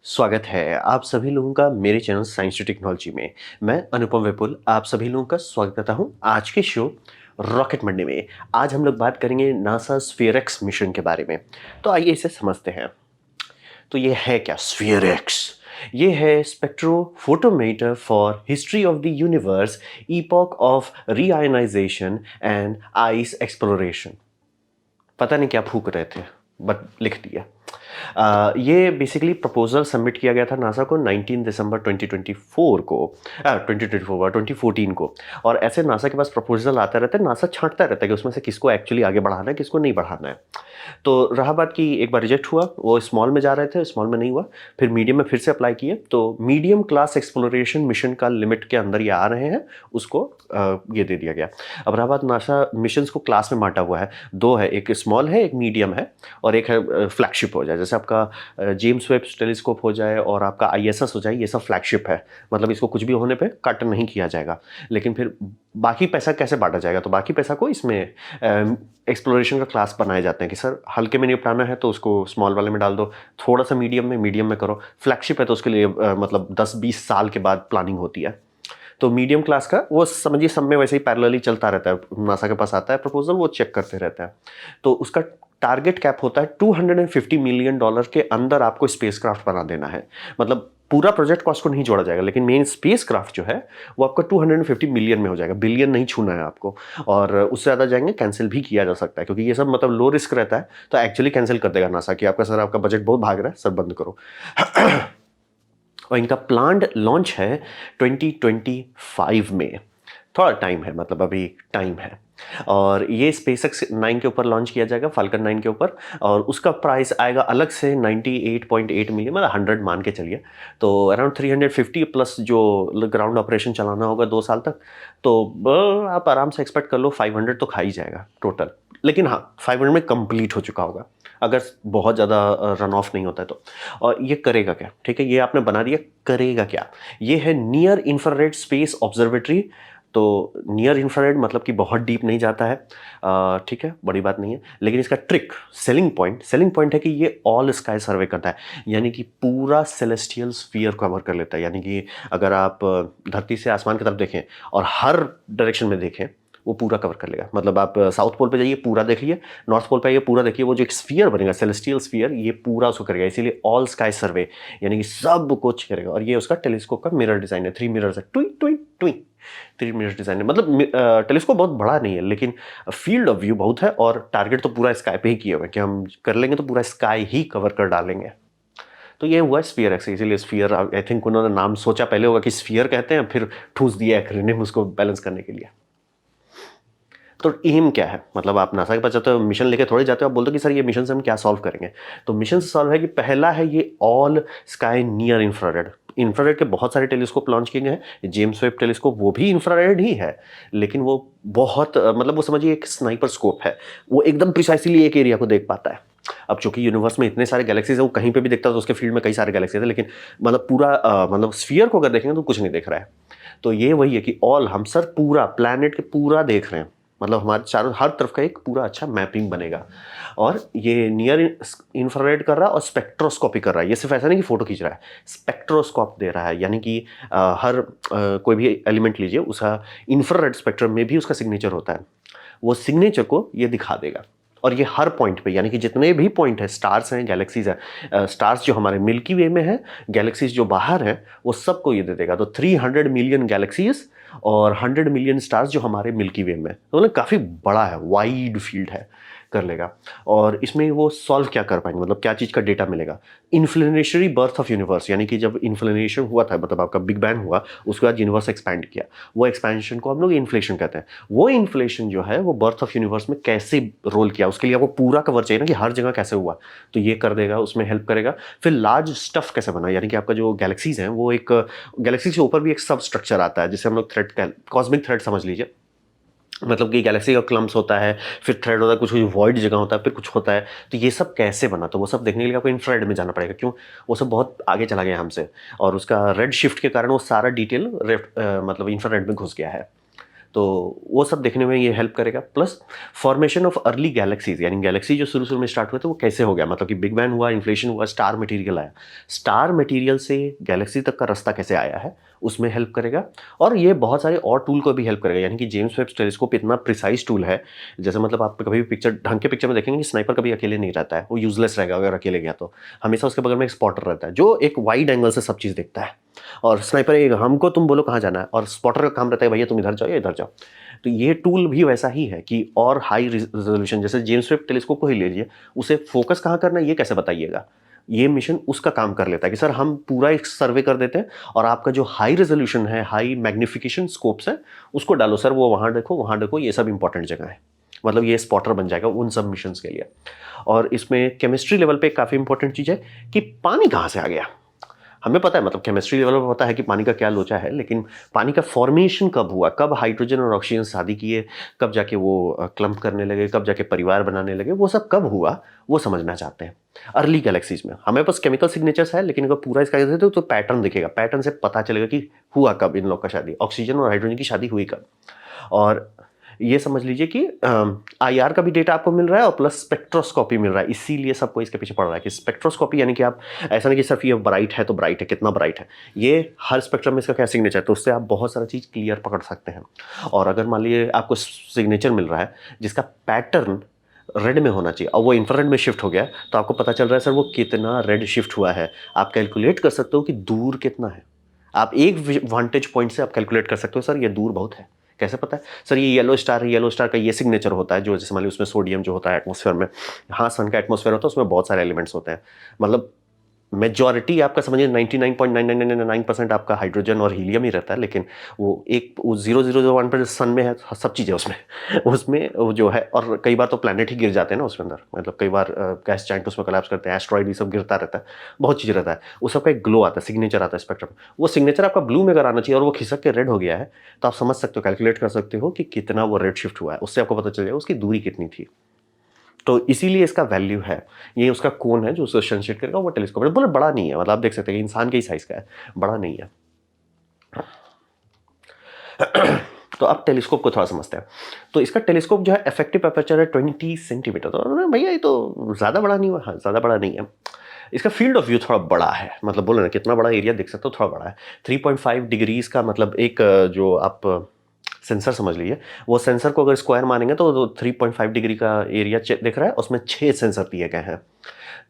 स्वागत है आप सभी लोगों का मेरे चैनल साइंस टू टेक्नोलॉजी में। मैं अनुपम विपुल आप सभी लोगों का स्वागत करता हूं आज के शो रॉकेट मंडे में। आज हम लोग बात करेंगे नासा स्फीयरएक्स मिशन के बारे में। तो आइए इसे समझते हैं। तो ये है क्या स्फीयरएक्स? ये है spectrophotometer for history of the universe, epoch of reionization and ice exploration. पता नहीं क्या फूक रहे थे बट लिख दिया। ये बेसिकली प्रपोजल सबमिट किया गया था नासा को 19 दिसंबर 2024 को 2024 2014 को। और ऐसे नासा के पास प्रपोजल आता रहता है, नासा छांटता रहता है कि उसमें से किसको एक्चुअली आगे बढ़ाना है किसको नहीं बढ़ाना है। तो रहा बात कि एक बार रिजेक्ट हुआ, वो स्मॉल में जा रहे थे, स्मॉल में नहीं हुआ, फिर मीडियम में फिर से अप्लाई किए तो मीडियम क्लास एक्सप्लोरेशन मिशन का लिमिट के अंदर ये आ रहे हैं, उसको ये दे दिया गया। अब रहा बात नासा मिशन को क्लास में बांटा हुआ है, दो है, एक स्मॉल है एक मीडियम है और एक है फ्लैगशिप हो जाए। जैसे आपका जेम्स वेब टेलीस्कोप हो जाए और आपका आईएसएस हो जाए, ये सब फ्लैगशिप है, मतलब इसको कुछ भी होने पे कट नहीं किया जाएगा। लेकिन फिर बाकी पैसा कैसे बांटा जाएगा? तो बाकी पैसा को इसमें एक्सप्लोरेशन का क्लास बनाए जाते हैं कि सर हल्के में निपटाना है तो उसको स्मॉल वाले में डाल दो, थोड़ा सा मीडियम में करो, फ्लैगशिप है तो उसके लिए मतलब 10-20 साल के बाद प्लानिंग होती है। तो मीडियम क्लास का वो समझिए सब में वैसे ही पैरेलली चलता रहता है, नासा के पास आता है प्रपोजल, वो चेक करते रहता है। तो उसका टारगेट कैप होता है $250 मिलियन के अंदर आपको स्पेसक्राफ्ट बना देना है। मतलब पूरा प्रोजेक्ट कॉस्ट को नहीं जोड़ा जाएगा, लेकिन मेन स्पेसक्राफ्ट जो है वो आपका 250 मिलियन में हो जाएगा, बिलियन नहीं छूना है आपको। और उससे ज़्यादा जाएंगे कैंसिल भी किया जा सकता है, क्योंकि ये सब मतलब लो रिस्क रहता है, तो एक्चुअली कैंसिल कर देगा नासा कि आपका बजट बहुत भाग रहा है, सर बंद करो। और इनका प्लान्ड लॉन्च है 2025 में। थोड़ा टाइम है, मतलब अभी टाइम है। और ये SpaceX 9 के ऊपर लॉन्च किया जाएगा, फाल्कन 9 के ऊपर, और उसका प्राइस आएगा अलग से 98.8 मिलियन, मतलब 100 मान के चलिए। तो अराउंड 350 प्लस जो ग्राउंड ऑपरेशन चलाना होगा 2 साल तक, तो आप आराम से एक्सपेक्ट कर लो 500 तो खा ही जाएगा टोटल। लेकिन हाँ, 500 में कंप्लीट हो चुका होगा अगर बहुत ज़्यादा रन ऑफ नहीं होता है तो। और ये करेगा क्या? ठीक है, ये आपने बना दिया, करेगा क्या? ये है नियर इंफ्रारेड स्पेस ऑब्जर्वेटरी। तो नियर इंफ्रारेड मतलब कि बहुत डीप नहीं जाता है, ठीक है, बड़ी बात नहीं है। लेकिन इसका ट्रिक, सेलिंग पॉइंट है कि ये ऑल स्काई सर्वे करता है, यानी कि पूरा सेलेस्टियल स्फीयर कवर कर लेता है। यानी कि अगर आप धरती से आसमान की तरफ देखें और हर डायरेक्शन में देखें, वो पूरा कवर कर लेगा। मतलब आप साउथ पोल पे जाइए, पूरा देख लिए, नॉर्थ पोल पे आइए, पूरा देखिए, वो जो एक स्फीयर बनेगा सेलेस्टियल स्फीयर, ये पूरा उसको करेगा। इसीलिए ऑल स्काई सर्वे, यानी कि सब कुछ करेगा। और ये उसका टेलीस्कोप का मिरर डिजाइन है, 3 मिरर्स है, टुई टुई टुई, 3 मिरर्स डिजाइन है। मतलब टेलीस्कोप बहुत बड़ा नहीं है, लेकिन फील्ड ऑफ व्यू बहुत है, और टारगेट तो पूरा स्काई पे ही किए हुए हैं कि हम कर लेंगे तो पूरा स्काई ही कवर कर डालेंगे। तो ये हुआ स्फीयर एक्स, इसीलिए स्फीयर, आई थिंक उन्होंने नाम सोचा पहले होगा कि स्फीयर कहते हैं, फिर ठूस दिया एक्रोनिम उसको बैलेंस करने के लिए। तो एम क्या है? मतलब आप नासा के पास जाते हो, मिशन लेके थोड़े जाते हो, आप बोलते हो कि सर ये मिशन से हम क्या सॉल्व करेंगे। तो मिशन से सॉल्व है कि पहला है ये all sky near infrared. Infrared के बहुत सारे टेलीस्कोप लॉन्च किए गए हैं, जेम्स वेब टेलीस्कोप वो भी इंफ्रारेड ही है, लेकिन वो बहुत मतलब वो समझिए एक स्नाइपर स्कोप है, वो एकदम प्रिसाइसली एक एरिया को देख पाता है। अब चूंकि यूनिवर्स में इतने सारे गैलेक्सीज है, वो कहीं पे भी देखता है तो उसके फील्ड में कई सारे गैलेक्सीज है, लेकिन मतलब पूरा मतलब स्फीयर को अगर देखेंगे तो कुछ नहीं देख रहा है। तो ये वही है कि ऑल, हम सर पूरा प्लैनेट के पूरा देख रहे हैं, मतलब हमारे चारों हर तरफ का एक पूरा अच्छा मैपिंग बनेगा। और ये नियर इंफ्रारेड कर रहा है और स्पेक्ट्रोस्कोपी कर रहा है। ये सिर्फ ऐसा नहीं कि फोटो खींच रहा है, स्पेक्ट्रोस्कोप दे रहा है, यानी कि हर कोई भी एलिमेंट लीजिए, उसका इंफ्रारेड स्पेक्ट्रम में भी उसका सिग्नेचर होता है, वो सिग्नेचर को ये दिखा देगा। और ये हर पॉइंट पे, यानी कि जितने भी पॉइंट है, स्टार्स हैं, गैलेक्सीज हैं, स्टार्स जो हमारे मिल्की वे में है, गैलेक्सीज जो बाहर हैं, वो सबको ये दे देगा। तो 300 मिलियन गैलेक्सीज और 100 मिलियन स्टार्स जो हमारे मिल्की वे में, तो मतलब काफ़ी बड़ा है, वाइड फील्ड है, कर लेगा। और इसमें वो सॉल्व क्या कर पाएंगे, मतलब क्या चीज़ का डेटा मिलेगा? इन्फ्लेनेशरी बर्थ ऑफ यूनिवर्स, यानी कि जब इन्फ्लेनेशन हुआ था, मतलब आपका बिग बैंग हुआ, उसके बाद यूनिवर्स एक्सपैंड किया, वो एक्सपेंशन को हम लोग इन्फ्लेशन कहते हैं। वो इन्फ्लेशन जो है वो बर्थ ऑफ यूनिवर्स में कैसे रोल किया, उसके लिए आपको पूरा कवर चाहिए ना कि हर जगह कैसे हुआ, तो ये कर देगा, उसमें हेल्प करेगा। फिर लार्ज स्टफ कैसे बना, यानी कि आपका जो गैलेक्सीज हैं, वो एक गैलेक्सी के ऊपर भी एक सब स्ट्रक्चर आता है, जिसे हम लोग थ्रेड, कॉस्मिक थ्रेड समझ लीजिए। मतलब कि गैलेक्सी का क्लम्स होता है, फिर थ्रेड होता है, कुछ वॉइड जगह होता है, फिर कुछ होता है। तो ये सब कैसे बना, तो वो सब देखने के लिए आपको इंफ्रारेड में जाना पड़ेगा। क्यों? वो सब बहुत आगे चला गया हमसे, और उसका रेड शिफ्ट के कारण वो सारा डिटेल मतलब इंफ्रारेड में घुस गया है। तो वो सब देखने में ये हेल्प करेगा। Plus formation of early galaxies, यानी गैलेक्सी जो शुरू शुरू में स्टार्ट हुए थे वो कैसे हो गया, मतलब कि बिग बैंग हुआ, इन्फ्लेशन हुआ, स्टार मटेरियल आया, स्टार मटेरियल से गैलेक्सी तक का रास्ता कैसे आया है उसमें हेल्प करेगा। और ये बहुत सारे और टूल को भी हेल्प करेगा, यानी कि जेम्स वेब टेलीस्कोप इतना प्रिसाइज टूल है, जैसे मतलब आप कभी भी पिक्चर ढंग के पिक्चर में देखेंगे कि स्नाइपर कभी अकेले नहीं रहता है, वो यूजलेस रहेगा अगर अकेले गया तो। हमेशा उसके बगल में एक स्पॉटर रहता है जो एक वाइड एंगल से सब चीज़ देखता है, और स्नाइपर एक हमको तुम बोलो कहाँ जाना है, और स्पॉटर का काम रहता है भैया तुम इधर जाओ या इधर जाओ। तो ये टूल भी वैसा ही है कि और हाई रेजोल्यूशन, जैसे जेम्स वेब टेलीस्कोप को ही ले लीजिए, उसे फोकस कहाँ करना है ये कैसे बताइएगा, ये मिशन उसका काम कर लेता है कि सर हम पूरा एक सर्वे कर देते हैं और आपका जो हाई रेजोल्यूशन है, हाई मैग्निफिकेशन स्कोप्स है, उसको डालो सर, वो वहाँ देखो, ये सब इंपॉर्टेंट जगह है। मतलब ये स्पॉटर बन जाएगा उन सब मिशंस के लिए। और इसमें केमिस्ट्री लेवल पे काफ़ी इंपॉर्टेंट चीज़ है कि पानी कहाँ से आ गया। हमें पता है, मतलब केमिस्ट्री लेवल पर पता है कि पानी का क्या लोचा है, लेकिन पानी का फॉर्मेशन कब हुआ, कब हाइड्रोजन और ऑक्सीजन शादी किए, कब जाके वो क्लम्प करने लगे, कब जाके परिवार बनाने लगे, वो सब कब हुआ वो समझना चाहते हैं। अर्ली गैलेक्सीज में हमें पास केमिकल सिग्नेचर्स है, लेकिन अगर पूरा इसका तो पैटर्न दिखेगा, पैटर्न से पता चलेगा कि हुआ कब इन लोग का शादी, ऑक्सीजन और हाइड्रोजन की शादी हुई कब। और ये समझ लीजिए कि आईआर का भी डेटा आपको मिल रहा है और प्लस स्पेक्ट्रोस्कोपी मिल रहा है, इसीलिए सबको इसके पीछे पड़ रहा है कि स्पेक्ट्रोस्कोपी, यानी कि आप ऐसा नहीं कि सिर्फ ये ब्राइट है तो ब्राइट है, कितना ब्राइट है, ये हर स्पेक्ट्रम में इसका क्या सिग्नेचर है, तो उससे आप बहुत सारा चीज़ क्लियर पकड़ सकते हैं। और अगर मान लीजिए आपको सिग्नेचर मिल रहा है जिसका पैटर्न रेड में होना चाहिए और वो इंफ्रारेड में शिफ्ट हो गया, तो आपको पता चल रहा है सर वो कितना रेड शिफ्ट हुआ है। आप कैलकुलेट कर सकते हो कि दूर कितना है, आप एक वांटेज पॉइंट से आप कैलकुलेट कर सकते हो सर ये दूर बहुत है। कैसे पता है सर, ये येलो स्टार है, येलो स्टार का ये सिग्नेचर होता है, जो जैसे मान लीजिए उसमें सोडियम जो होता है एटमॉस्फेयर में, हाँ सन का एटमॉस्फेयर होता है उसमें बहुत सारे एलिमेंट्स होते हैं, मतलब मेजॉरिटी आपका समझिए 99.9999% आपका हाइड्रोजन और हीलियम ही रहता है, लेकिन वो 0.001% सन में है, सब चीज़ें उसमें उसमें वो जो है, और कई बार तो प्लैनेट ही गिर जाते हैं ना उसके अंदर, मतलब कई बार गैस जाइंट उसमें कोलैप्स करते हैं, एस्ट्रॉइड ये सब गिरता रहता है, बहुत चीज़ रहता है, उस सबका एक ग्लो आता है, सिग्नेचर आता है स्पेक्ट्रम। वो सिग्नेचर आपका ब्लू में अगर आना चाहिए और वो खिसक के रेड हो गया है, तो आप समझ सकते हो, कैलकुलेट कर सकते हो कि कितना वो रेड शिफ्ट हुआ है, उससे आपको पता चल जाएगा उसकी दूरी कितनी थी। तो इसीलिए इसका वैल्यू है, ये उसका कोन है जो उसको संशोधित करेगा, वो टेलीस्कोप है, बोले बड़ा नहीं है, मतलब आप देख सकते हैं कि इंसान के ही साइज का है, बड़ा नहीं है। तो अब टेलीस्कोप को थोड़ा समझते हैं। तो इसका टेलीस्कोप जो है इफेक्टिव अपर्चर है 20 सेंटीमीटर, तो भैया ये तो ज़्यादा बड़ा नहीं हुआ, हाँ ज़्यादा बड़ा नहीं है। इसका फील्ड ऑफ व्यू थोड़ा बड़ा है, मतलब बोले ना कितना बड़ा एरिया देख सकते हो, थोड़ा बड़ा है। 3.5 डिग्रीज का मतलब एक जो आप सेंसर समझ लीजिए, वो सेंसर को अगर स्क्वायर मानेंगे तो 3.5 डिग्री का एरिया दिख रहा है, उसमें 6 सेंसर दिए गए हैं।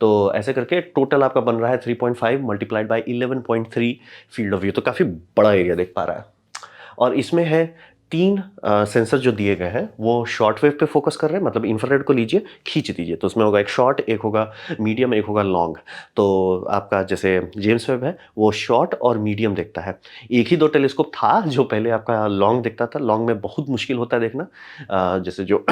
तो ऐसे करके टोटल आपका बन रहा है 3.5 multiplied by 11.3 field of view, तो काफ़ी बड़ा एरिया देख पा रहा है। और इसमें है 3 सेंसर जो दिए गए हैं, वो शॉर्ट वेव पे फोकस कर रहे हैं, मतलब इंफ्रारेड को लीजिए खींच दीजिए, तो उसमें होगा एक शॉर्ट, एक होगा मीडियम, एक होगा लॉन्ग। तो आपका जैसे जेम्स वेब है वो शॉर्ट और मीडियम देखता है। एक ही 2 टेलीस्कोप था जो पहले आपका लॉन्ग देखता था, लॉन्ग में बहुत मुश्किल होता है देखना, जैसे जो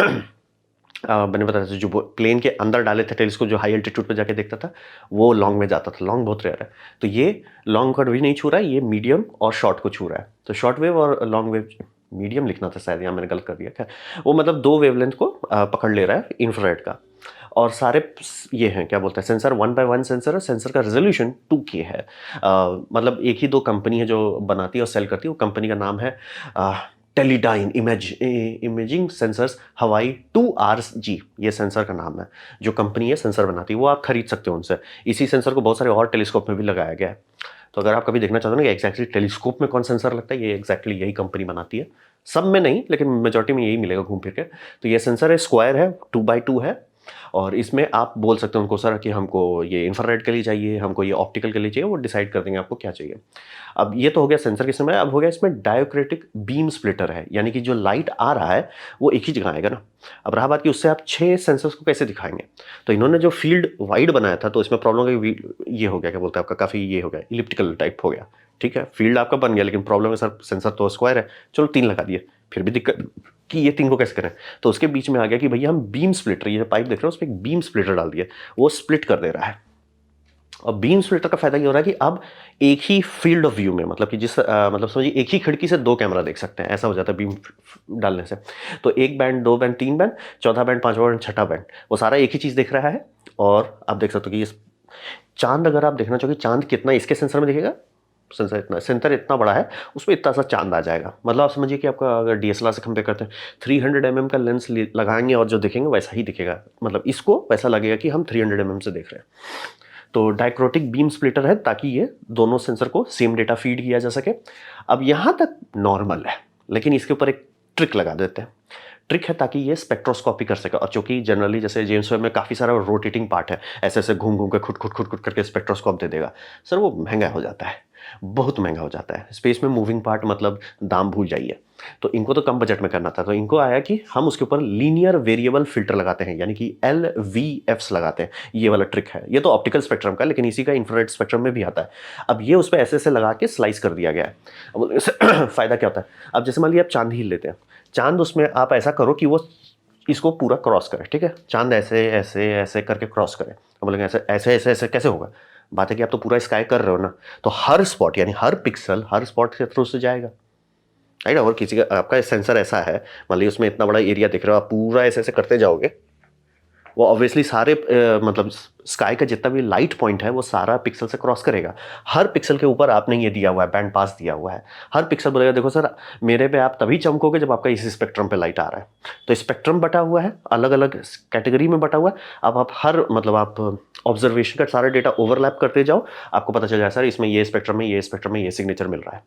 मैंने बताया था जो प्लेन के अंदर डाले थे टेलीस्कोप, जो हाई एल्टीट्यूड पे जाके देखता था, वो लॉन्ग में जाता था, लॉन्ग बहुत रेयर है। तो ये लॉन्ग का भी नहीं छू रहा है, ये मीडियम और शॉर्ट को छू रहा है। तो शॉर्ट वेव और लॉन्ग वेव, मीडियम लिखना था शायद, यहाँ मैंने गलत कर दिया, खैर वो मतलब 2 वेवलेंथ को पकड़ ले रहा है इंफ्रारेड का। और सारे ये हैं क्या बोलते हैं सेंसर, 1x1 सेंसर है, सेंसर का रेजोल्यूशन 2K है। मतलब एक ही 2 कंपनी है जो बनाती है और सेल करती है, वो कंपनी का नाम है टेलीडाइन इमेजिंग सेंसर्स हवाई 2RG, ये सेंसर का नाम है, जो कंपनी है सेंसर बनाती है, वो आप खरीद सकते हो उनसे। इसी सेंसर को बहुत सारे और टेलीस्कोप में भी लगाया गया है। तो अगर आप कभी देखना चाहते हो ना कि एग्जैक्टली टेलीस्कोप में कौन सेंसर लगता है, ये एग्जैक्टली यही कंपनी बनाती है, सब में नहीं लेकिन मेजॉरिटी में यही मिलेगा घूम फिर के। तो ये सेंसर है, स्क्वायर है, 2x2 है, और इसमें आप बोल सकते हो उनको सर कि हमको ये इंफ्रारेड के लिए चाहिए, हमको ये ऑप्टिकल के लिए चाहिए, वो डिसाइड कर देंगे आपको क्या चाहिए। अब ये तो हो गया सेंसर के समय, अब हो गया इसमें डायोक्रेटिक बीम स्प्लिटर है, यानी कि जो लाइट आ रहा है वो एक ही जगह आएगा ना। अब रहा बात कि उससे आप 6 सेंसर्स को कैसे दिखाएंगे, तो इन्होंने जो फील्ड वाइड बनाया था तो इसमें प्रॉब्लम ये हो गया, क्या बोलते हैं आपका, काफ़ी ये हो गया इलिप्टिकल टाइप हो गया। ठीक है, फील्ड आपका बन गया, लेकिन प्रॉब्लम है सर सेंसर तो स्क्वायर है, चलो 3 लगा दिए, फिर भी दिक्कत कि ये 3 को कैसे करें। तो उसके बीच में आ गया कि भैया हम बीम स्प्लिटर, ये पाइप देख रहे हो उस पर एक बीम स्प्लिटर डाल दिया, वो स्प्लिट कर दे रहा है। और बीम स्प्लिटर का फायदा ये हो रहा है कि अब एक ही फील्ड ऑफ व्यू में, मतलब कि मतलब समझिए एक ही खिड़की से 2 कैमरा देख सकते हैं, ऐसा हो जाता है बीम डालने से। तो 1 बैंड, 2 बैंड, 3 बैंड, चौथा बैंड, 5वां बैंड, छठा बैंड, वो सारा एक ही चीज़ देख रहा है। और आप देख सकते हो कि ये चांद, अगर आप देखना चाहोगे चांद कितना इसके सेंसर में दिखेगा, सेंसर इतना बड़ा है, उसमें इतना सा चांद आ जाएगा। मतलब आप समझिए कि आपका अगर डीएसएलआर से कंपेयर करते हैं, 300 mm का लेंस लगाएंगे और जो दिखेंगे वैसा ही दिखेगा, मतलब इसको वैसा लगेगा कि हम 300 mm से देख रहे हैं। तो डायक्रोटिक बीम स्प्लिटर है ताकि ये दोनों सेंसर को सेम डेटा फीड किया जा सके। अब यहाँ तक नॉर्मल है, लेकिन इसके ऊपर एक ट्रिक लगा देते हैं। ट्रिक है ताकि ये स्पेक्ट्रोस्कोपी कर सके, और चूंकि जनरली जैसे जेम्स वेब में काफ़ी सारा रोटेटिंग पार्ट है, ऐसे ऐसे घूम घूम के खुट खुट खुट खुट करके स्पेक्ट्रोस्कोप दे देगा सर, वो महंगा हो जाता है, बहुत महंगा हो जाता है। स्पेस में मूविंग पार्ट मतलब दाम भूल जाइए। तो इनको तो कम बजट में करना था, तो इनको आया कि हम उसके ऊपर लीनियर वेरिएबल फिल्टर लगाते हैं, यानी कि LVFs लगाते हैं। ये वाला ट्रिक है, ये तो ऑप्टिकल स्पेक्ट्रम का, लेकिन इसी का इंफ्रारेड स्पेक्ट्रम में भी आता है। अब ये उस पर ऐसे ऐसे लगा के स्लाइस कर दिया गया है। अब इससे फायदा क्या होता है, अब जैसे मान लिया आप चांद ही लेते हैं, चांद उसमें आप ऐसा करो कि वो इसको पूरा क्रॉस करे, ठीक है, चांद ऐसे ऐसे ऐसे करके क्रॉस करे। हम बोलेंगे ऐसे ऐसे ऐसे ऐसे कैसे होगा, बात है कि आप तो पूरा स्काई कर रहे हो ना, तो हर स्पॉट यानी हर पिक्सल हर स्पॉट के थ्रू से जाएगा, राइट। और किसी का आपका सेंसर ऐसा है, मान लीजिए उसमें इतना बड़ा एरिया दिख रहा है, आप पूरा ऐसे ऐसे करते जाओगे, वो ऑब्वियसली सारे मतलब स्काई का जितना भी लाइट पॉइंट है वो सारा पिक्सल से क्रॉस करेगा। हर पिक्सल के ऊपर आपने ये दिया हुआ है, बैंड पास दिया हुआ है। हर पिक्सल बोलेगा देखो सर मेरे पे आप तभी चमकोगे जब आपका इसी स्पेक्ट्रम पे लाइट आ रहा है। तो स्पेक्ट्रम बटा हुआ है, अलग अलग कैटेगरी में बटा हुआ है। अब आप हर मतलब आप ऑब्जर्वेशन का सारा डेटा ओवरलैप करते जाओ, आपको पता चल जाए सर इसमें ये स्पेक्ट्रम में ये स्पेक्ट्रम में ये सिग्नेचर मिल रहा है।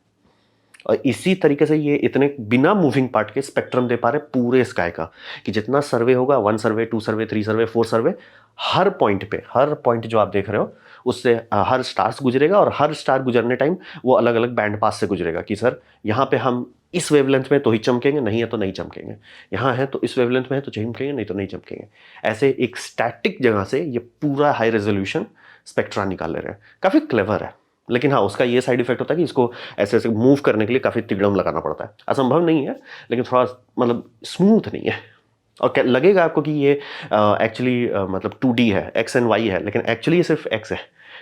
और इसी तरीके से ये इतने बिना मूविंग पार्ट के स्पेक्ट्रम दे पा रहे पूरे स्काई का, कि जितना सर्वे होगा 1 सर्वे 2 सर्वे 3 सर्वे 4 सर्वे, हर पॉइंट पे हर पॉइंट जो आप देख रहे हो उससे हर स्टार्स गुजरेगा, और हर स्टार गुजरने टाइम वो अलग अलग बैंड पास से गुजरेगा कि सर यहाँ पे हम इस वेवलेंथ में तो ही चमकेंगे, नहीं है तो नहीं चमकेंगे, यहाँ है तो इस वेवलेंथ में है तो चमकेंगे, नहीं तो नहीं चमकेंगे। ऐसे एक स्टैटिक जगह से ये पूरा हाई रेजोल्यूशन स्पेक्ट्रा निकाल ले रहे हैं। काफ़ी क्लेवर है, लेकिन हाँ उसका ये साइड इफेक्ट होता है कि इसको ऐसे ऐसे मूव करने के लिए काफ़ी तिगड़म लगाना पड़ता है। असंभव नहीं है, लेकिन थोड़ा मतलब स्मूथ नहीं है। और क्या लगेगा आपको कि ये एक्चुअली मतलब 2D है, X एंड Y है, लेकिन एक्चुअली ये सिर्फ X है।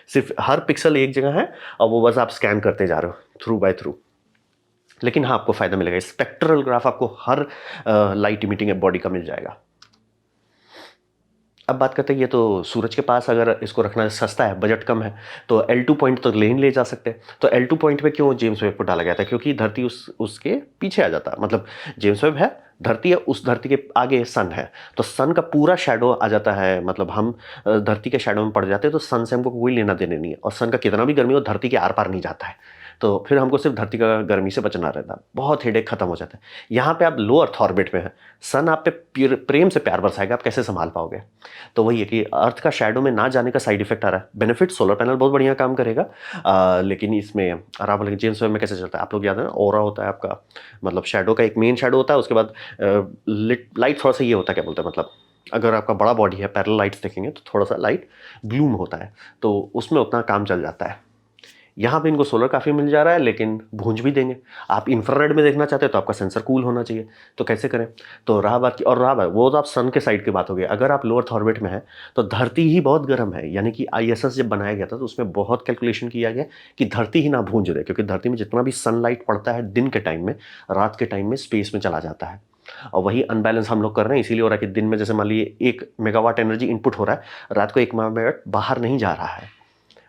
सिर्फ हर पिक्सल एक जगह है और वो बस आप स्कैन करते जा रहे हो थ्रू बाय थ्रू। लेकिन हाँ आपको फायदा मिलेगा, स्पेक्ट्रल ग्राफ आपको हर लाइट इमिटिंग बॉडी का मिल जाएगा। अब बात करते हैं, ये तो सूरज के पास अगर इसको रखना सस्ता है, बजट कम है, तो L2 पॉइंट तो ले जा सकते हैं। तो L2 पॉइंट पे क्यों जेम्स वेब को डाला गया था, क्योंकि धरती उसके पीछे आ जाता, मतलब जेम्स वेब है, धरती है, उस धरती के आगे सन है, तो सन का पूरा शैडो आ जाता है, मतलब हम धरती के शैडो में पड़ जाते हैं, तो सन से हमको कोई लेना देने नहीं है, और सन का कितना भी गर्मी हो धरती के आर पार नहीं जाता है, तो फिर हमको सिर्फ धरती का गर्मी से बचना रहता है, बहुत हेडेक खत्म हो जाता है। यहाँ पे आप लो अर्थ ऑर्बिट में है, सन आप पे प्रेम से प्यार बरसाएगा, आप कैसे संभाल पाओगे। तो वही है कि अर्थ का शैडो में ना जाने का साइड इफेक्ट आ रहा है। बेनिफिट सोलर पैनल बहुत बढ़िया काम करेगा, लेकिन इसमें आप बोलेंगे जेम्स वेब में कैसे चलता है, आप लोग याद है ना, ऑरा होता है आपका, मतलब शैडो का एक मेन शैडो होता है, उसके बाद लाइट थोड़ा सा ये होता है, क्या बोलते हैं, मतलब अगर आपका बड़ा बॉडी है पैरेलल लाइट्स देखेंगे तो थोड़ा सा लाइट ग्लूम होता है, तो उसमें उतना काम चल जाता है। यहाँ पे इनको सोलर काफ़ी मिल जा रहा है, लेकिन भूंज भी देंगे। आप इंफ्रारेड में देखना चाहते हैं तो आपका सेंसर कूल होना चाहिए, तो कैसे करें। तो रहा बात की, और रहा बात वो तो आप सन के साइड की बात हो गई। अगर आप लो अर्थ ऑर्बिट में है तो धरती ही बहुत गर्म है, यानी कि ISS जब बनाया गया था तो उसमें बहुत कैलकुलेशन किया गया कि धरती ही ना भूंज दे, क्योंकि धरती में जितना भी सनलाइट पड़ता है दिन के टाइम में, रात के टाइम में स्पेस में चला जाता है, और वही अनबैलेंस हम लोग कर रहे हैं। इसीलिए हो रहा है कि दिन में जैसे मान लीजिए 1 मेगावाट एनर्जी इनपुट हो रहा है, रात को 1 मेगावाट बाहर नहीं जा रहा है,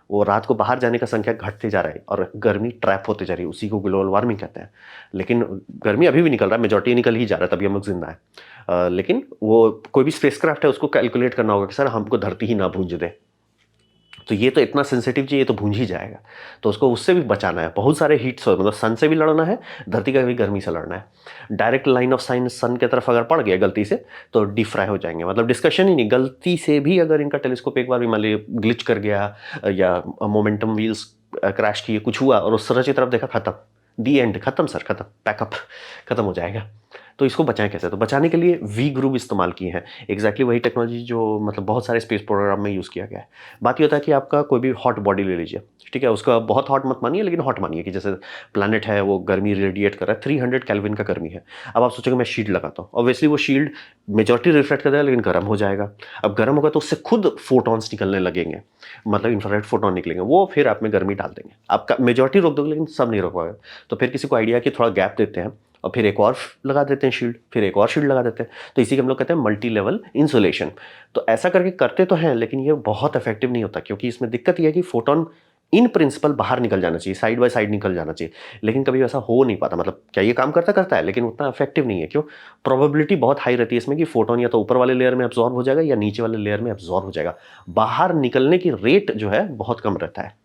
वो रात को बाहर जाने का संख्या घटते जा रहा है और गर्मी ट्रैप होते जा रही है, उसी को ग्लोबल वार्मिंग कहते हैं। लेकिन गर्मी अभी भी निकल रहा है, मेजॉरिटी निकल ही जा रहा है, तभी हम लोग जिंदा है। लेकिन वो कोई भी स्पेसक्राफ्ट है उसको कैलकुलेट करना होगा कि सर हमको धरती ही ना भूंज दे, तो ये तो इतना सेंसिटिव चाहिए, तो भूंज ही जाएगा, तो उसको उससे भी बचाना है। बहुत सारे हीट से, मतलब सन से भी लड़ना है, धरती का भी गर्मी से लड़ना है। डायरेक्ट लाइन ऑफ साइन सन की तरफ अगर पड़ गया गलती से तो डीप फ्राई हो जाएंगे, मतलब डिस्कशन ही नहीं। गलती से भी अगर इनका टेलीस्कोप एक बार भी मान लीजिए ग्लिच कर गया या मोमेंटम व्हील्स क्रैश किए, कुछ हुआ और उस सूरज की तरफ देखा, खत्म, दी एंड, खत्म सर, खत्म, पैकअप, खत्म हो जाएगा। तो इसको बचाएं कैसे, तो बचाने के लिए वी ग्रुप इस्तेमाल किए हैं। एग्जैक्टली वही टेक्नोलॉजी जो मतलब बहुत सारे स्पेस प्रोग्राम में यूज़ किया गया है। बात ये होता है कि आपका कोई भी हॉट बॉडी ले लीजिए, ठीक है, उसका बहुत हॉट मत मानिए, लेकिन हॉट मानिए कि जैसे प्लैनेट है वो गर्मी रेडिएट कर रहा है, 300 केल्विन का गर्मी है। अब आप सोचोगे मैं शील्ड लगाता हूँ, ऑब्वियसली वो शील्ड मेजॉरिटी रिफ्लेक्ट कर देगा, लेकिन गर्म हो जाएगा। अब गर्म होगा तो उससे खुद फोटॉन्स निकलने लगेंगे, मतलब इंफ्रारेड फोटोन निकलेंगे, वो फिर आप में गर्मी डाल देंगे। आपका मेजॉरिटी रोक दोगे, लेकिन सब नहीं रोक पाएगा। तो फिर किसी को आइडिया कि थोड़ा गैप देते हैं और फिर एक और लगा देते हैं शील्ड, फिर एक और शील्ड लगा देते हैं, तो इसी को हम लोग कहते हैं मल्टी लेवल इंसुलेशन। तो ऐसा करके करते तो हैं, लेकिन ये बहुत इफेक्टिव नहीं होता, क्योंकि इसमें दिक्कत यह है कि फोटोन इन प्रिंसिपल बाहर निकल जाना चाहिए, साइड बाय साइड निकल जाना चाहिए, लेकिन कभी ऐसा हो नहीं पाता। मतलब क्या ये काम करता है, लेकिन उतना इफेक्टिव नहीं है। क्यों? प्रोबेबिलिटी बहुत हाई रहती है इसमें कि फोटोन या तो ऊपर वाले लेयर में एब्जॉर्ब हो जाएगा या नीचे वाले लेयर में एब्जॉर्ब हो जाएगा। बाहर निकलने की रेट जो है बहुत कम रहता है,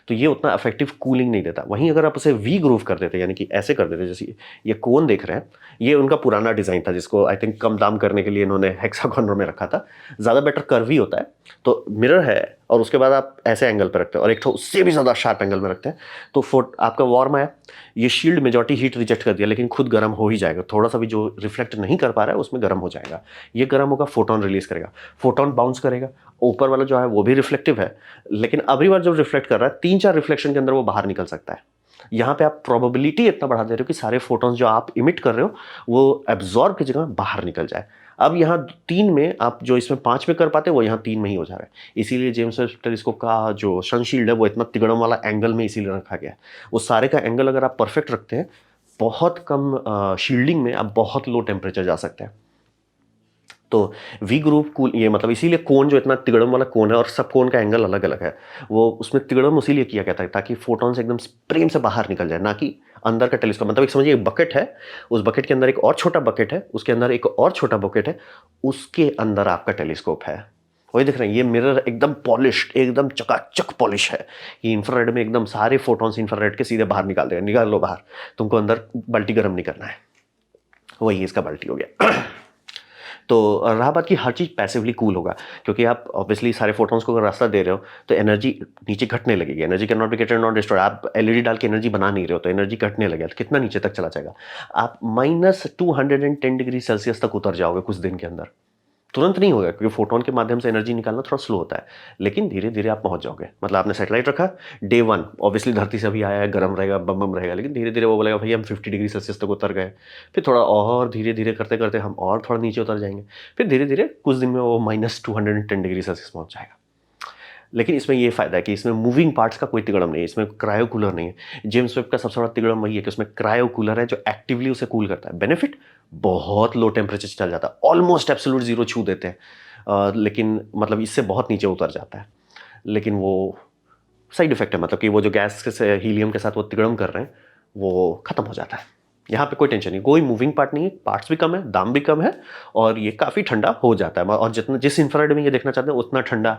तो ये उतना इफेक्टिव कूलिंग नहीं देता। वहीं अगर आप उसे वी ग्रूव कर देते, यानी कि ऐसे कर देते, जैसे ये कोन देख रहे हैं, ये उनका पुराना डिज़ाइन था जिसको आई थिंक कम दाम करने के लिए इन्होंने हेक्सागोन में रखा था। ज़्यादा बेटर कर्वी होता है। तो मिरर है और उसके बाद आप ऐसे एंगल पर रखते हैं और एक तो उससे भी ज़्यादा शार्प एंगल में रखते हैं, तो फोट आपका वार्म है, ये शील्ड मेजॉरिटी हीट रिजेक्ट कर दिया, लेकिन खुद गर्म हो ही जाएगा। थोड़ा सा भी जो रिफ्लेक्ट नहीं कर पा रहा है उसमें गर्म हो जाएगा। ये गर्म होगा, फोटोन रिलीज करेगा, फोटोन बाउंस करेगा, ऊपर वाला जो है वो भी रिफ्लेक्टिव है, लेकिन अगली बार जब रिफ्लेक्ट कर रहा है 3-4 रिफ्लेक्शन के अंदर वो बाहर निकल सकता है। यहाँ पे आप प्रोबेबिलिटी इतना बढ़ा दे रहे हो कि सारे फोटोन्स जो आप इमिट कर रहे हो वो एब्जॉर्ब की जगह बाहर निकल जाए। अब यहाँ 3 में आप जो इसमें 5 में कर पाते वो यहाँ 3 में ही हो जा रहा है। इसीलिए जेम्स वेब टेलीस्कोप का जो सनशील्ड है वो इतना तिगड़म वाला एंगल में इसीलिए रखा गया है। वो सारे का एंगल अगर आप परफेक्ट रखते हैं, बहुत कम शील्डिंग में आप बहुत लो टेम्परेचर जा सकते हैं। तो वी ग्रुप कूल, ये मतलब इसीलिए कोन जो इतना तिगड़म वाला कोन है और सब कोन का एंगल अलग अलग है, वो उसमें तिगड़म इसीलिए किया गया था ताकि फोटॉन्स एकदम प्रेम से बाहर निकल जाए, ना कि अंदर का टेलीस्कोप। मतलब एक समझिए एक बकेट है, उस बकेट के अंदर एक और छोटा बकेट है, उसके अंदर एक और छोटा बकेट है, उसके अंदर आपका टेलीस्कोप है। वही देख रहे हैं, ये मिरर एकदम पॉलिश्ड, एकदम चकाचक पॉलिश है। ये इंफ्रारेड में एकदम सारे फोटॉन्स इंफ्रारेड के सीधे बाहर निकाल देगा, निकाल लो बाहर, तुमको अंदर बाल्टी गर्म नहीं करना है। वही इसका बाल्टी हो गया। तो रहा बात कि हर चीज़ पैसिवली कूल होगा, क्योंकि आप ऑब्वियसली सारे फोटॉन्स को अगर रास्ता दे रहे हो तो एनर्जी नीचे घटने लगेगी। Energy can not be created not destroyed. आप एलईडी डाल के एनर्जी बना नहीं रहे हो तो एनर्जी घटने लगेगा, तो कितना नीचे तक चला जाएगा? आप -210 डिग्री सेल्सियस तक उतर जाओगे कुछ दिन के अंदर। तुरंत नहीं होगा क्योंकि फोटोन के माध्यम से एनर्जी निकालना थोड़ा स्लो होता है, लेकिन धीरे धीरे आप पहुंच जाओगे। मतलब आपने सैटेलाइट रखा, डे 1 ऑब्वियसली धरती से अभी आया है, गर्म रहेगा, बम बम रहेगा, लेकिन धीरे धीरे वो बोलेगा भाई हम 50 डिग्री सेल्सियस तक उतर गए। फिर थोड़ा और धीरे धीरे करते करते हम और थोड़ा नीचे उतर जाएंगे, फिर धीरे धीरे कुछ दिन में वो -210 डिग्री सेल्सियस पहुंच जाएगा। लेकिन इसमें ये फायदा है कि इसमें मूविंग पार्ट्स का कोई तिगड़म नहीं है, इसमें क्रायो कूलर नहीं है। जेम्स वेब का सबसे बड़ा तिगड़म वही है कि उसमें क्रायो कूलर है जो एक्टिवली उसे कूल करता है। बेनिफिट, बहुत लो टेम्परेचर चल जाता है, ऑलमोस्ट एब्सोल्यूट जीरो छू देते हैं, लेकिन मतलब इससे बहुत नीचे उतर जाता है। लेकिन वो साइड इफेक्ट है, मतलब कि वो जो गैस से हीलियम के साथ वो तिगड़म कर रहे हैं वो खत्म हो जाता है। यहाँ पे कोई टेंशन नहीं, कोई मूविंग पार्ट नहीं है, पार्ट्स भी कम है, दाम भी कम है, और ये काफ़ी ठंडा हो जाता है। और जितना जिस इंफ्रारेड में ये देखना चाहते हैं उतना ठंडा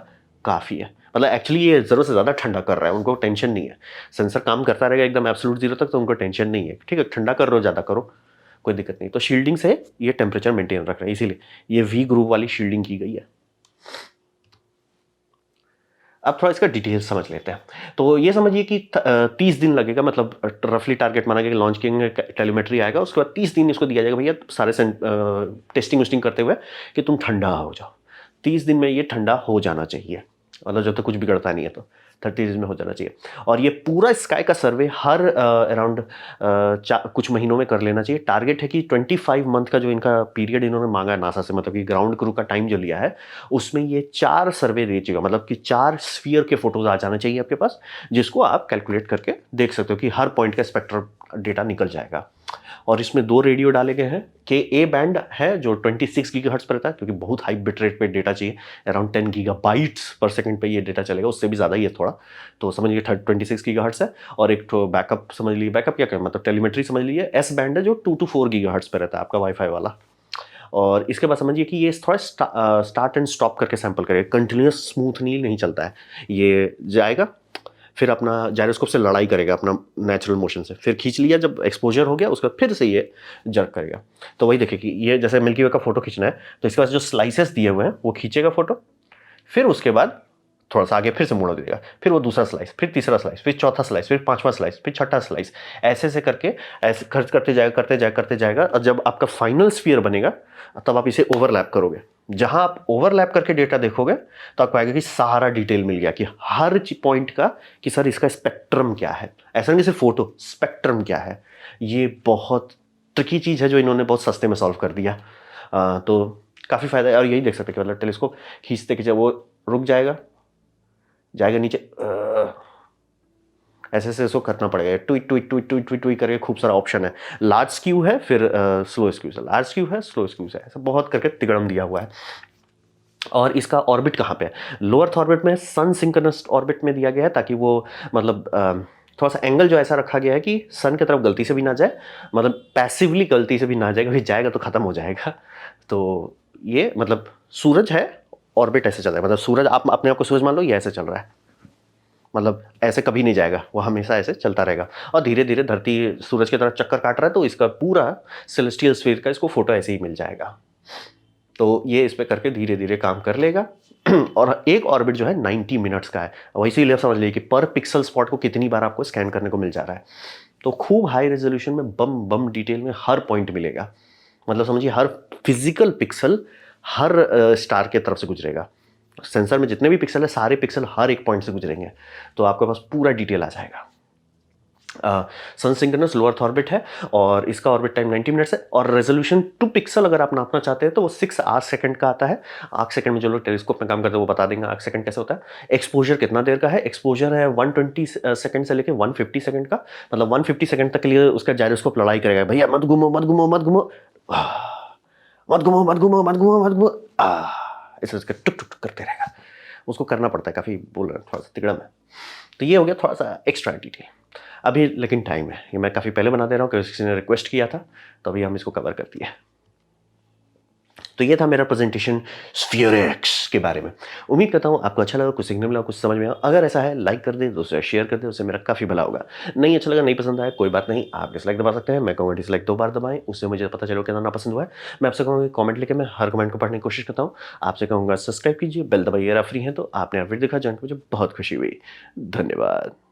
काफ़ी है। मतलब एक्चुअली ये ज़रूरत से ज़्यादा ठंडा कर रहा है, उनको टेंशन नहीं है। सेंसर काम करता रहेगा एकदम एब्सोल्यूट जीरो तक, तो उनको टेंशन नहीं है। ठीक है, ठंडा कर रहे हो, ज़्यादा करो, कोई दिक्कत नहीं। तो शील्डिंग से ये टेम्परेचर मेंटेन रख रहे हैं, इसीलिए ये वी ग्रुप वाली शील्डिंग की गई है। अब थोड़ा इसका डिटेल समझ लेते हैं। तो ये समझिए कि 30 दिन लगेगा, मतलब रफली टारगेट माना गया कि लॉन्च किंग टेलीमेट्री आएगा, उसके बाद 30 दिन इसको दिया जाएगा भैया सारे टेस्टिंग वेस्टिंग करते हुए कि तुम ठंडा हो जाओ। 30 दिन में ये ठंडा हो जाना चाहिए, मतलब जब तक कुछ बिगड़ता नहीं है तो 30 दिन में हो जाना चाहिए। और ये पूरा स्काई का सर्वे हर अराउंड कुछ महीनों में कर लेना चाहिए। टारगेट है कि 25 मंथ का जो इनका पीरियड इन्होंने मांगा है नासा से, मतलब कि ग्राउंड क्रू का टाइम जो लिया है, उसमें ये 4 सर्वे दे चुका, मतलब कि 4 स्फीयर के फोटोज आ जाना चाहिए आपके पास, जिसको आप कैलकुलेट करके देख सकते हो कि हर पॉइंट का स्पेक्ट्रम डेटा निकल जाएगा। और इसमें 2 रेडियो डाले गए हैं कि ए बैंड है जो 26 गीगाहर्ट्ज पर रहता है, क्योंकि बहुत हाई बिट रेट पे डेटा चाहिए, अराउंड 10 गीगाबाइट्स पर सेकंड पे ये डेटा चलेगा, उससे भी ज़्यादा ही है थोड़ा, तो समझिए 26 गीगाहर्ट्ज है। और एक तो बैकअप समझ लीजिए, बैकअप क्या मतलब टेलीमेट्री समझ लीजिए, एस बैंड है जो 2 to 4 गीगाहर्ट्ज पर रहता है आपका वाईफाई वाला। और इसके बाद समझिए कि ये थोड़ा स्टार्ट एंड स्टॉप करके सैंपल करेगा, कंटिन्यूस स्मूथली नहीं चलता है। ये जाएगा, फिर अपना जायरोस्कोप से लड़ाई करेगा अपना नेचुरल मोशन से, फिर खींच लिया, जब एक्सपोजर हो गया उसके बाद फिर से ये जर्क करेगा। तो वही देखिए कि ये जैसे मिल्की वे का फोटो खींचना है तो इसके पास जो स्लाइसेस दिए हुए हैं वो खींचेगा फोटो, फिर उसके बाद थोड़ा सा आगे फिर से मोड़ देगा, फिर वो दूसरा स्लाइस, फिर तीसरा स्लाइस, फिर चौथा स्लाइस, फिर पांचवा स्लाइस, फिर छठा स्लाइस, ऐसे से करके ऐसे खर्च करते जाएगा। और जब आपका फाइनल स्फीयर बनेगा तब आप इसे ओवरलैप करोगे। जहां आप ओवरलैप करके डेटा देखोगे तो आपको आएगा कि सारा डिटेल मिल गया कि हर पॉइंट का, कि सर इसका स्पेक्ट्रम क्या है। ऐसा नहीं सिर्फ फोटो, स्पेक्ट्रम क्या है। ये बहुत ट्रिकी चीज़ है जो इन्होंने बहुत सस्ते में सॉल्व कर दिया। तो काफ़ी फायदा है। और यही देख सकते हैं कि मतलब टेलीस्कोप खींचते खींचे वो रुक जाएगा, जाएगा नीचे, ऐसे ऐसे इसको करना पड़ेगा, tweet tweet tweet tweet tweet tweet करके। खूब सारा ऑप्शन है, लार्ज स्क्यू है, फिर स्लो स्क्यू है, लार्ज स्क्यू है, स्लो स्क्यू है, ऐसा बहुत करके तिगड़म दिया हुआ है। और इसका ऑर्बिट कहाँ पे है? लो अर्थ ऑर्बिट में सन सिंक्रोनस ऑर्बिट में दिया गया है, ताकि वो मतलब थोड़ा सा एंगल जो ऐसा रखा गया है कि सन की तरफ गलती से भी ना जाए, मतलब पैसिवली गलती से भी ना जाए, क्योंकि जाएगा तो खत्म हो जाएगा। तो ये मतलब सूरज है, ऑर्बिट ऐसे चल रहा है, मतलब सूरज आप अपने आप को सूरज मान लो, ये ऐसे चल रहा है, मतलब ऐसे कभी नहीं जाएगा, वो हमेशा ऐसे चलता रहेगा। और धीरे धीरे धरती सूरज की तरफ चक्कर काट रहा है, तो इसका पूरा सेलेस्टियल स्फीयर का इसको फोटो ऐसे ही मिल जाएगा। तो ये इस पे करके धीरे धीरे काम कर लेगा। और एक ऑर्बिट जो है 90 मिनट्स का है, और इसीलिए समझ लीजिए कि पर पिक्सल स्पॉट को कितनी बार आपको स्कैन करने को मिल जा रहा है। तो खूब हाई रेजोल्यूशन में बम बम डिटेल में हर पॉइंट मिलेगा, मतलब समझिए हर फिजिकल पिक्सल हर स्टार के तरफ से गुजरेगा। सेंसर में जितने भी पिक्सल है, सारे पिक्सल हर एक पॉइंट से गुजरेंगे, तो आपके पास पूरा डिटेल आ जाएगा। सन सिंक्रोनस लो अर्थ ऑर्बिट है, और इसका ऑर्बिट टाइम 90 मिनट्स है, और रेजोल्यूशन 2 पिक्सल अगर आप नापना चाहते हैं तो वो 6 आर्क सेकंड का आता है। आर्क सेकंड में जो लोग टेलीस्कोप में काम करते हैं वो बता देंगे आर्क सेकंड कैसे होता है। एक्सपोजर कितना देर का है? एक्सपोजर है 120 सेकंड से लेकर 150 सेकंड का, मतलब 150 सेकंड तक के लिए उसका जायरोस्कोप लड़ाई करेगा, भैया मत घूमो मत घूमो मत घूमो, मत घूमो मत घूमो मत घूमो मत घूमो, ऐसे उसका टुक टुक टुक करते रहेगा। उसको करना पड़ता है, काफ़ी बोल रहे हैं थोड़ा सा तिगड़ा में। तो ये हो गया थोड़ा सा एक्स्ट्रा डिटेल। अभी लेकिन टाइम है, ये मैं काफ़ी पहले बना दे रहा हूँ क्योंकि किसी ने रिक्वेस्ट किया था, तो अभी हम इसको कवर कर दिए। तो ये था मेरा प्रेजेंटेशन स्फीयरएक्स के बारे में। उम्मीद करता हूँ आपको अच्छा लगा, कुछ सीखने मिला, कुछ समझ में आया। अगर ऐसा है लाइक कर दें, दोस्तों शेयर कर दें, उससे मेरा काफ़ी भला होगा। नहीं अच्छा लगा, नहीं पसंद आया, कोई बात नहीं, आप डिसलाइक दबा सकते हैं। मैं कहूँगा डिसलाइक 2 बार दबाएं, उससे मुझे पता चलो कितना ना पसंद हुआ है। मैं आपसे कहूँगा कॉमेंट लेके मैं हर कमेंट को पढ़ने की कोशिश करता हूँ। आपसे कहूँगा सब्सक्राइब कीजिए, बेल दबाइए, आप फ्री हैं तो। आपने वीडियो देखा, जानकर मुझे बहुत खुशी हुई। धन्यवाद।